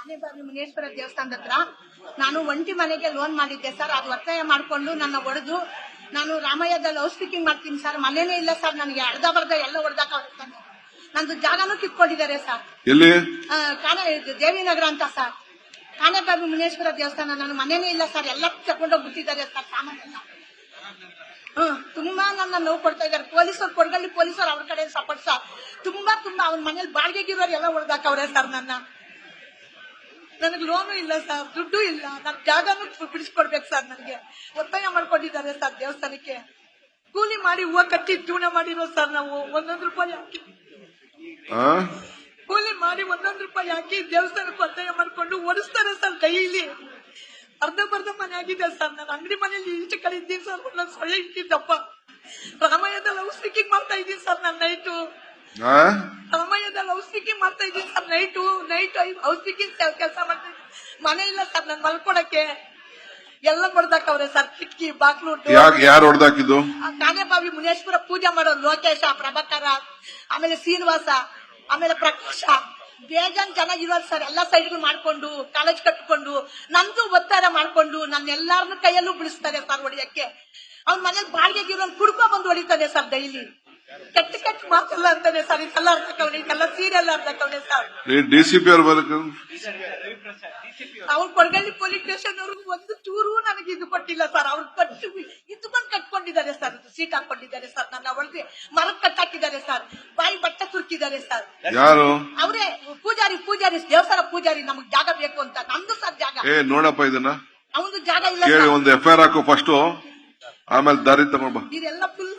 ಆನೆಬಾವಿ ಮುನೇಶ್ವರ ದೇವಸ್ಥಾನದ ಹತ್ರ ನಾನು ಒಂಟಿ ಮನೆಗೆ ಲೋನ್ ಮಾಡಿದ್ದೆ ಸರ್. ಅದು ಒತ್ತಾಯ ಮಾಡಿಕೊಂಡು ನನ್ನ ಹೊಡೆದು ನಾನು ರಾಮಯ್ಯದಲ್ಲಿ ಹೌಸ್ ಕೀಪಿಂಗ್ ಮಾಡ್ತೀನಿ ಸರ್. ಮನೇನೇ ಇಲ್ಲ ಸರ್, ನನಗೆ ಅರ್ಧ ಬರ್ಧ ಎಲ್ಲ ಹೊಡೆದಾಕ ನಂದು ಜಾಗನೂ ಕಿತ್ಕೊಂಡಿದ್ದಾರೆ ಸರ್. ಎಲ್ಲಿ? ದೇವಿನಗರ ಅಂತ ಸರ್. ಆನೆಬಾವಿ ಮುನೇಶ್ವರ ದೇವಸ್ಥಾನ. ನನ್ನ ಮನೇನೇ ಇಲ್ಲ ಸರ್, ಎಲ್ಲ ತಗೊಂಡೋಗ್ಬಿಟ್ಟಿದ್ದಾರೆ ಸರ್ ಸಾಮಾನೆಲ್ಲ. ತುಂಬಾ ನನ್ನ ನೋವು ಕೊಡ್ತಾ ಇದ್ದಾರೆ ಪೊಲೀಸರು. ಕೊಡಗಳ್ಳಿ ಪೊಲೀಸರು ಅವ್ರ ಕಡೆ ಸಪೋರ್ಟ್ ಸರ್. ತುಂಬಾ ಅವ್ನ ಮನೇಲಿ ಬಾಡಿಗೆಗಿರೋರು ಎಲ್ಲ ಹೊಡೆದಾಕವ್ರೆ ಸರ್. ನನಗೆ ಲೋನು ಇಲ್ಲ ಸರ್, ದುಡ್ಡು ಇಲ್ಲ, ನನ್ನ ಜಾಗನೂ ಬಿಡಿಸ್ಕೊಡ್ಬೇಕು ಸರ್. ನನಗೆ ಒತ್ತಾಯ ಮಾಡ್ಕೊಂಡಿದ್ದಾರೆ ಸರ್. ದೇವಸ್ಥಾನಕ್ಕೆ ಕೂಲಿ ಮಾಡಿ ಹೂವು ಕಟ್ಟಿ ಜೀವನ ಮಾಡಿರೋ ಸರ್. ನಾವು 1 ರೂಪಾಯಿ ಹಾಕಿ ಕೂಲಿ ಮಾಡಿ 1 ರೂಪಾಯಿ ಹಾಕಿ ದೇವಸ್ಥಾನಕ್ಕೆ ಒತ್ತಾಯ ಮಾಡ್ಕೊಂಡು ಓಡಿಸ್ತಾರೆ ಸರ್. ಡೈಲಿ ಅರ್ಧ ಮನೆ ಆಗಿದೆ ಸರ್. ನಾನು ಅಂಗಡಿ ಮನೇಲಿ ಈಚೆ ಕಡೆ ಇದ್ದೀನಿ ಸರ್. ನನ್ನ ಸೊಳ್ಳೆ ಇಟ್ಟಿದ್ದಪ್ಪ. ರಾಮಾಯಣದಲ್ಲಿ ಹೌಸ್ ಕೀಪಿಂಗ್ ಮಾಡ್ತಾ ಇದ್ದೀನಿ ಸರ್. ನಾನು ನೈಟು ರಾಮಾಯಣದಲ್ಲಿ ಹೌಸ್ ಕೀಪಿಂಗ್ ಮಾಡ್ತಾ ಇದ್ದೀನಿ ಸರ್. ನೈಟ್ ಹೌಸ್ ಕೀಪಿಂಗ್ ಕೆಲಸ ಮಾಡ್ತಾ ಇದ್ದೀನಿ. ಮನೆ ಇಲ್ಲ ಸರ್ ನನ್ ಮಲ್ಕೊಡಕ್ಕೆ. ಎಲ್ಲ ಹೊಡೆದಾಕವ್ರೆ ಸರ್. ಕಿಟಕಿ ಬಾಗ್ಲು. ಯಾರು ಹೊಡೆದಾಕಿದ್ದು? ಆನೆಬಾವಿ ಮುನೇಶ್ವರ ಪೂಜೆ ಮಾಡೋರು ಲೋಕೇಶ, ಪ್ರಭಾಕರ, ಆಮೇಲೆ ಶ್ರೀನಿವಾಸ, ಆಮೇಲೆ ಪ್ರಕಾಶ, ಬೇಜಾನ್ ಜನ ಇರೋರು ಸರ್. ಎಲ್ಲಾ ಸೈಡ್ಗಳು ಮಾಡ್ಕೊಂಡು ಕಾಲೇಜ್ ಕಟ್ಕೊಂಡು ನಂದು ಒತ್ತಾಯ ಮಾಡ್ಕೊಂಡು ನನ್ನ ಎಲ್ಲಾರನ್ನ ಕೈಯಲ್ಲೂ ಬಿಡಿಸ್ತಾರೆ ಸರ್ ಹೊಡಿಯಕ್ಕೆ. ಅವ್ನ ಮನೇಲಿ ಬಾಡಿಗೆಗಿರೋ ಕುಡ್ಕೊ ಬಂದು ಹೊಡಿತಾನೆ ಸರ್ ಡೈಲಿ. ಕೆಟ್ಟ ಮಾತೆಲ್ಲ ಅಂತಾನೆ ಸರ್. ಇದೆಲ್ಲ ಅರ್ಧಕವ್ರೆ, ಇದೆಲ್ಲ ಸೀರಿಯಲ್ ಅರ್ಧಕವ್ರೆ ಸರ್. ಡಿಸಿಪಿ ಅವ್ರು ಅವ್ರು ಕೊಡಗಳ್ಳಿ ಪೊಲೀಸ್ ಸ್ಟೇಷನ್ ಅವರು ಒಂದು ಚೂರು ನನಗೆ ಇದು ಕೊಟ್ಟಿಲ್ಲ ಸರ್. ಅವ್ರು ಕಟ್ಟು ಇದ್ಕೊಂಡು ಕಟ್ಕೊಂಡಿದ್ದಾರೆ ಸರ್. ಸೀಟ್ ಹಾಕೊಂಡಿದ್ದಾರೆ ಸರ್. ನನ್ನ ಒಳಗೆ ಮರಕ್ ಕಟ್ಟಾಕಿದ್ದಾರೆ ಸರ್. ಬಾಯಿ ಬಟ್ಟೆ ತುರ್ಕಿದ್ದಾರೆ ಸರ್. ಯಾರು? ಅವರೇ ಪೂಜಾರಿ ದೇವಸ್ಥಾನ ಪೂಜಾರಿ. ನಮಗ್ ಜಾಗ ಬೇಕು ಅಂತ. ನಮ್ದು ಸರ್ ಜಾಗ. ನೋಡಪ್ಪ ಇದನ್ನ. ಅವನು ಜಾಗ ಇಲ್ಲ. ಒಂದು FIR ಹಾಕು ಫಸ್ಟ್, ಆಮೇಲೆ ದಾರಿ ತಗೊಂಡ್ ಬಾ. ಇದೆಲ್ಲ ಫುಲ್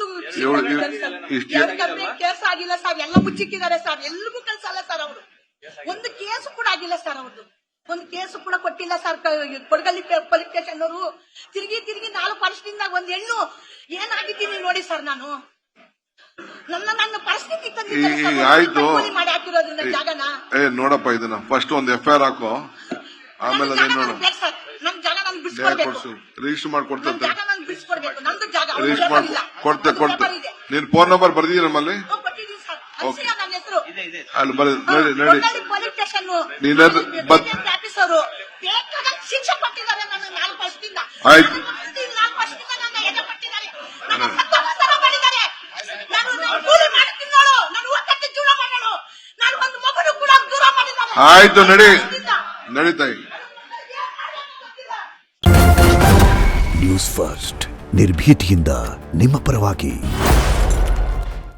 ಕೇಸ್ ಆಗಿಲ್ಲ ಸರ್. ಎಲ್ಲ ಮುಚ್ಚಿಕ್ಕಿದ್ದಾರೆ ಸರ್. ಎಲ್ಲಿಗೂ ಕಳ್ಸಲ್ಲ ಸರ್. ಅವರು ಒಂದು ಕೇಸು ಕೂಡ ಆಗಿಲ್ಲ ಸರ್. ಅವ್ರದ್ದು ಒಂದು ಕೇಸು ಕೂಡ ಕೊಟ್ಟಿಲ್ಲ ಸರ್. ಕೊಡಗಳ್ಳಿ ಪೊಲೀಸ್ ಸ್ಟೇಷನ್ ಅವರು ತಿರುಗಿ 4 ವರ್ಷದಿಂದ ಒಂದ್ ಹೆಣ್ಣು ಏನಾಗಿದ್ದೀನಿ ನೋಡಿ ಸರ್. ನಾನು ನನ್ನ ಪರಿಸ್ಥಿತಿ ಮಾಡಿ ಹಾಕಿರೋದ್ರಿಂದ ಜಾಗನ. ನೋಡಪ್ಪ ಇದನ್ನ ಫಸ್ಟ್ ಒಂದು FIR ಹಾಕೋ, ಆಮೇಲೆ ನಮ್ ಜಾಗ ನಾನು ಬಿಡಿಸ್ಕೊಡ್ಬೇಕು. ರಿಜಿಸ್ಟರ್ ಮಾಡ್ಕೊಡ್ತೇನೆ. ಜಾಗ ನಾನು ಬಿಡಿಸ್ಕೊಡ್ಬೇಕು. ನಂದು ಜಾಗ ಕೊಡ್ತೆ. ನಿನ್ ಫೋನ್ ನಂಬರ್ ಬರ್ದಿದ್ದೀಯ ನಮ್ಮಲ್ಲಿ? ಕೊಟ್ಟಿದ್ದೀನಿ ಸರ್. ನನ್ನ ಹೆಸರು ಅಲ್ಲಿ ನೋಡಿ. ಪೊಲೀಸ್ ಸ್ಟೇಷನ್ ಆಫೀಸರು ಬೇಕಾದಂತ ಶಿಕ್ಷೆ ಕೊಟ್ಟಿದ್ದಾರೆ. ನನ್ನ 4 ವರ್ಷದಿಂದ ಆಯ್ತು. 4 ವರ್ಷದಿಂದ ನನ್ನ ಎದೆ ಪಟ್ಟಿದ್ದಾರೆ. ನನ್ನ ಸತ್ತೋತರ ಮಾಡಿದ್ದಾರೆ. ನಾನು ಕೂಲಿ ಮಾಡ್ತೀನಿ ನೋಡು. ನಾನು ಒಟ್ಟಕ್ಕೆ ಜೀವನ ಮಾಡೋಳು. ನಾನು ಒಂದು ಮಗನು ಕೂಡ ದೂರ ಮಾಡಿದ್ದಾರೆ. ಆಯ್ತು ನಡೀತಾಯಿ. ನ್ಯೂಸ್ ಫಸ್ಟ್ ನಿರ್ಭೀತಿಯಿಂದ ನಿಮ್ಮ ಪರವಾಗಿ.